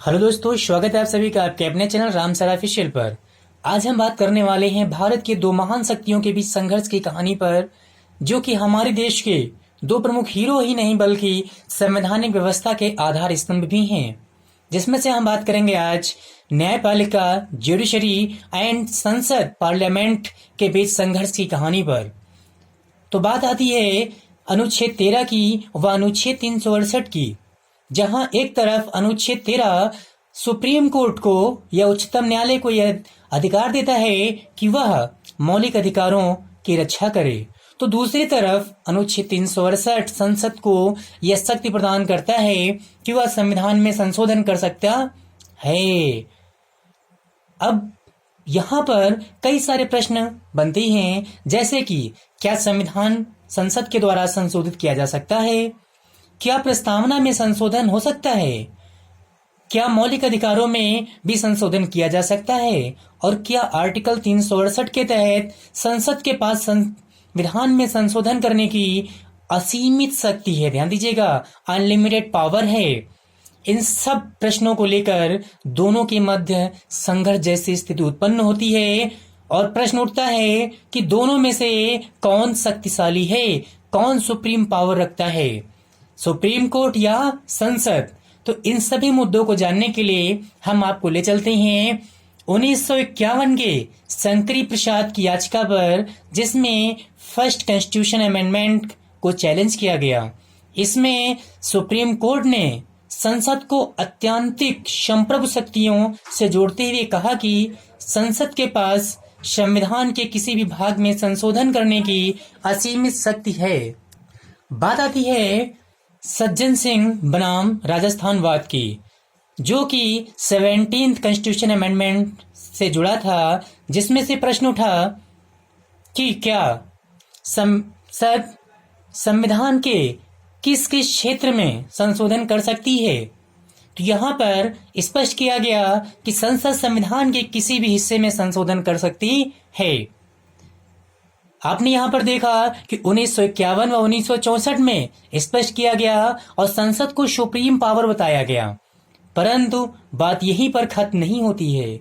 Hello दोस्तों, स्वागत है आप सभी का आपके अपने चैनल राम सर ऑफिशियल पर। आज हम बात करने वाले हैं भारत के दो महान शक्तियों के बीच संघर्ष की कहानी पर, जो कि हमारे देश के दो प्रमुख हीरो ही नहीं बल्कि संवैधानिक व्यवस्था के आधार स्तंभ भी हैं। जिसमें से हम बात करेंगे आज न्यायपालिका, जुडिशरी एंड संसद पार्लियामेंट के बीच संघर्ष की कहानी पर। तो बात आती है अनुच्छेद 13 की व अनुच्छेद 368 की, जहां एक तरफ अनुच्छेद 13 सुप्रीम कोर्ट को या उच्चतम न्यायालय को यह अधिकार देता है कि वह मौलिक अधिकारों की रक्षा करे, तो दूसरी तरफ अनुच्छेद 368 संसद को यह शक्ति प्रदान करता है कि वह संविधान में संशोधन कर सकता है। अब यहाँ पर कई सारे प्रश्न बनते हैं, जैसे कि क्या संविधान संसद के द्वारा संशोधित किया जा सकता है? क्या प्रस्तावना में संशोधन हो सकता है? क्या मौलिक अधिकारों में भी संशोधन किया जा सकता है? और क्या आर्टिकल 368 के तहत संसद के पास संविधान में संशोधन करने की असीमित शक्ति है? ध्यान दीजिएगा, अनलिमिटेड पावर है। इन सब प्रश्नों को लेकर दोनों के मध्य संघर्ष जैसी स्थिति उत्पन्न होती है और प्रश्न उठता है कि दोनों में से कौन शक्तिशाली है, कौन सुप्रीम पावर रखता है, सुप्रीम कोर्ट या संसद। तो इन सभी मुद्दों को जानने के लिए हम आपको ले चलते हैं 1951 के शंकरी प्रसाद की याचिका पर, जिसमें फर्स्ट कॉन्स्टिट्यूशन अमेंडमेंट को चैलेंज किया गया। इसमें सुप्रीम कोर्ट ने संसद को अत्यंतिक संप्रभु शक्तियों से जोड़ते हुए कहा कि संसद के पास संविधान के किसी भी भाग में संशोधन करने की असीमित शक्ति है। बात आती है सज्जन सिंह बनाम राजस्थान वाद की, जो कि 17th कॉन्स्टिट्यूशन अमेंडमेंट से जुड़ा था, जिसमें से प्रश्न उठा कि क्या संसद संविधान के किस किस क्षेत्र में संशोधन कर सकती है। तो यहाँ पर स्पष्ट किया गया कि संसद संविधान के किसी भी हिस्से में संशोधन कर सकती है। आपने यहाँ पर देखा कि 1951 व 1964 में स्पष्ट किया गया और संसद को सुप्रीम पावर बताया गया। परंतु बात यहीं पर खत्म नहीं होती है,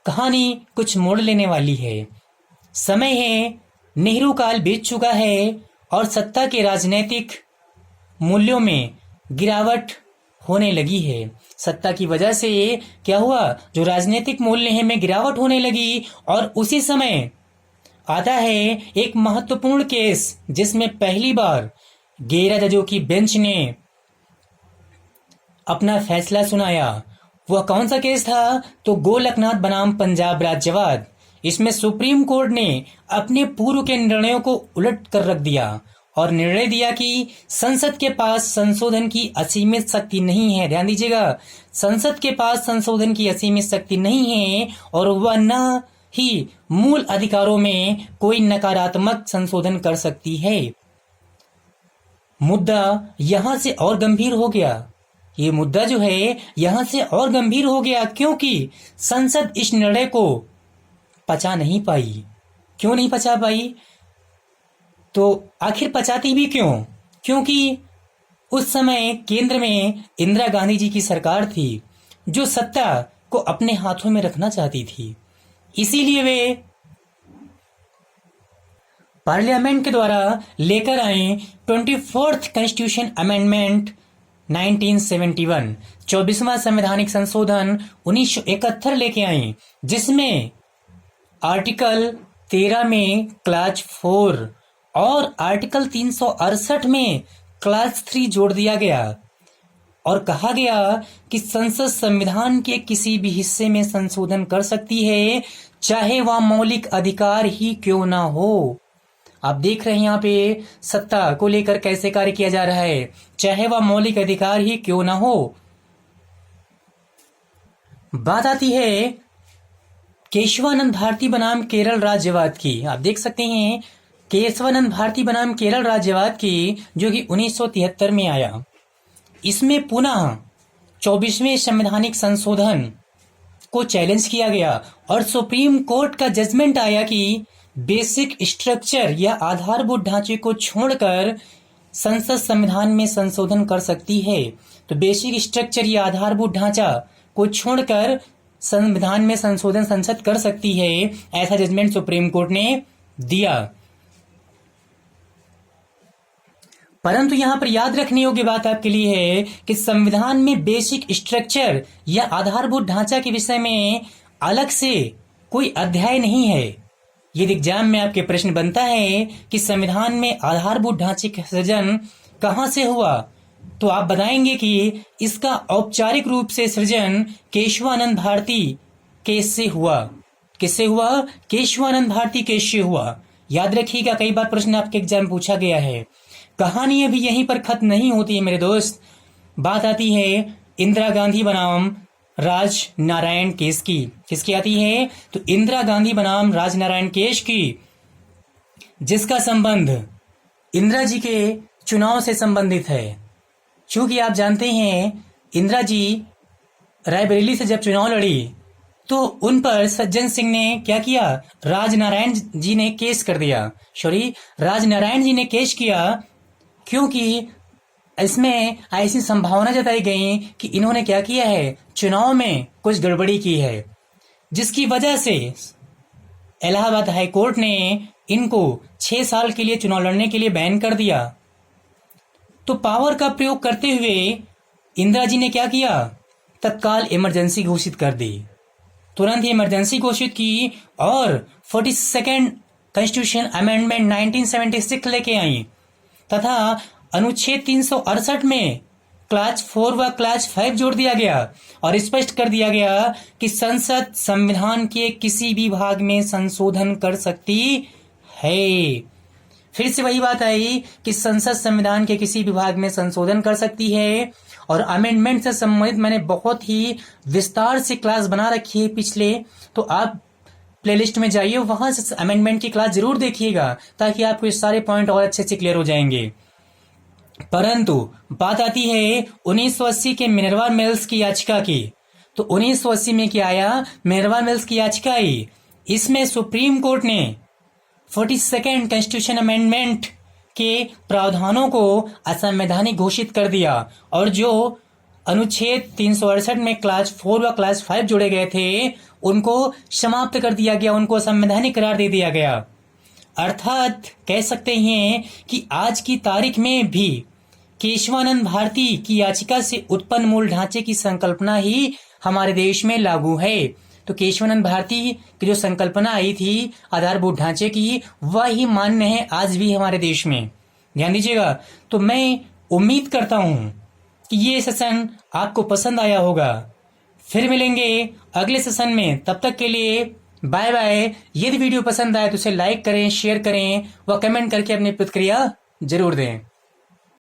कहानी कुछ मोड़ लेने वाली है। समय है, नेहरू काल बीत चुका है और सत्ता के राजनीतिक मूल्यों में गिरावट होने लगी है। सत्ता की वजह से क्या हुआ, जो राजनीतिक मूल्य है में गिरावट होने लगी। और उसी समय आता है एक महत्वपूर्ण केस, जिसमें पहली बार 11 जजों की बेंच ने अपना फैसला सुनाया। वह कौन सा केस था? तो गोलकनाथ बनाम पंजाब राज्यवाद। इसमें सुप्रीम कोर्ट ने अपने पूर्व के निर्णयों को उलट कर रख दिया और निर्णय दिया कि संसद के पास संशोधन की असीमित शक्ति नहीं है। ध्यान दीजिएगा, संसद के पास संशोधन की असीमित शक्ति नहीं है और वह न ही मूल अधिकारों में कोई नकारात्मक संशोधन कर सकती है। मुद्दा यहां से और गंभीर हो गया। ये मुद्दा जो है यहां से और गंभीर हो गया, क्योंकि संसद इस निर्णय को पचा नहीं पाई। क्यों नहीं पचा पाई? तो आखिर पचाती भी क्यों? क्योंकि उस समय केंद्र में इंदिरा गांधी जी की सरकार थी, जो सत्ता को अपने हाथों में रखना चाहती थी। इसीलिए वे पार्लियामेंट के द्वारा लेकर आए 24th कॉन्स्टिट्यूशन अमेंडमेंट 1971, 24वां संवैधानिक संशोधन 1971 लेके आए, जिसमें आर्टिकल 13 में क्लास 4 और आर्टिकल 368 में क्लास 3 जोड़ दिया गया और कहा गया कि संसद संविधान के किसी भी हिस्से में संशोधन कर सकती है, चाहे वह मौलिक अधिकार ही क्यों ना हो। आप देख रहे हैं यहाँ पे सत्ता को लेकर कैसे कार्य किया जा रहा है, चाहे वह मौलिक अधिकार ही क्यों ना हो। बात आती है केशवानंद भारती बनाम केरल राज्यवाद की। आप देख सकते हैं केशवानंद भारती बनाम केरल राज्यवाद की, जो कि 1973 में आया। इसमें पुनः 24वें संवैधानिक संशोधन को चैलेंज किया गया और सुप्रीम कोर्ट का जजमेंट आया कि बेसिक स्ट्रक्चर या आधारभूत ढांचे को छोड़कर संसद संविधान में संशोधन कर सकती है। तो बेसिक स्ट्रक्चर या आधारभूत ढांचा को छोड़कर संविधान में संशोधन संसद कर सकती है, ऐसा जजमेंट सुप्रीम कोर्ट ने दिया। परंतु यहां पर याद रखने योग्य बात आपके लिए है कि संविधान में बेसिक स्ट्रक्चर या आधारभूत ढांचा के विषय में अलग से कोई अध्याय नहीं है। यदि एग्जाम में आपके प्रश्न बनता है कि संविधान में आधारभूत ढांचे का सृजन कहां से हुआ, तो आप बताएंगे कि इसका औपचारिक रूप से सृजन केशवानंद भारती केस से हुआ। किससे हुआ? केशवानंद भारती केस से हुआ। याद रखिएगा, कई बार प्रश्न आपके एग्जाम में पूछा गया है। कहानी अभी यहीं पर खत्म नहीं होती है मेरे दोस्त। बात आती है इंदिरा गांधी बनाम राज नारायण केस की। किसकी आती है? तो इंदिरा गांधी बनाम राज नारायण केस की, जिसका संबंध इंदिरा जी के चुनाव से संबंधित है। क्योंकि आप जानते हैं इंदिरा जी रायबरेली से जब चुनाव लड़ी तो उन पर सज्जन सिंह ने क्या किया? राज नारायण जी ने केस कर दिया। राज नारायण जी ने केस किया क्योंकि इसमें ऐसी संभावना जताई गई कि इन्होंने क्या किया है, चुनाव में कुछ गड़बड़ी की है, जिसकी वजह से इलाहाबाद हाई कोर्ट ने इनको 6 साल के लिए चुनाव लड़ने के लिए बैन कर दिया। तो पावर का प्रयोग करते हुए इंदिरा जी ने क्या किया? तत्काल इमरजेंसी घोषित कर दी। तुरंत ही इमरजेंसी घोषित की और 42nd कॉन्स्टिट्यूशन अमेंडमेंट 1976 लेके आई तथा अनुच्छेद 368 में क्लास 4 व क्लास 5 जोड़ दिया गया और स्पष्ट कर दिया गया कि संसद संविधान के किसी भी भाग में संशोधन कर सकती है। फिर से वही बात आई कि संसद संविधान के किसी भी भाग में संशोधन कर सकती है। और अमेंडमेंट से संबंधित मैंने बहुत ही विस्तार से क्लास बना रखी है पिछले, तो आप प्लेलिस्ट में जाइए, वहां से अमेंडमेंट की क्लास जरूर देखिएगा ताकि आपको ये सारे पॉइंट और अच्छे से क्लियर हो जाएंगे। परंतु बात आती है 1980 के मिनर्वा मिल्स की याचिका की। तो 1980 में क्या आया? मिनर्वा मिल्स की याचिका आई। इसमें सुप्रीम कोर्ट ने 42nd कॉन्स्टिट्यूशन अमेंडमेंट के प्रावधानों को असंवैधानिक घोषित कर दिया और जो अनुच्छेद 368 में क्लास 4 व क्लास 5 जोड़े गए थे उनको समाप्त कर दिया गया, उनको असंवैधानिक करार दे दिया गया। अर्थात कह सकते हैं कि आज की तारीख में भी केशवानंद भारती की याचिका से उत्पन्न मूल ढांचे की संकल्पना ही हमारे देश में लागू है। तो केशवानंद भारती की जो संकल्पना आई थी आधारभूत ढांचे की, वह ही मान्य है आज भी हमारे देश में। ध्यान दीजिएगा। तो मैं उम्मीद करता हूं कि ये सेशन आपको पसंद आया होगा। फिर मिलेंगे अगले सेशन में, तब तक के लिए बाय बाय। यदि वीडियो पसंद आए तो इसे लाइक करें, शेयर करें व कमेंट करके अपनी प्रतिक्रिया जरूर दें।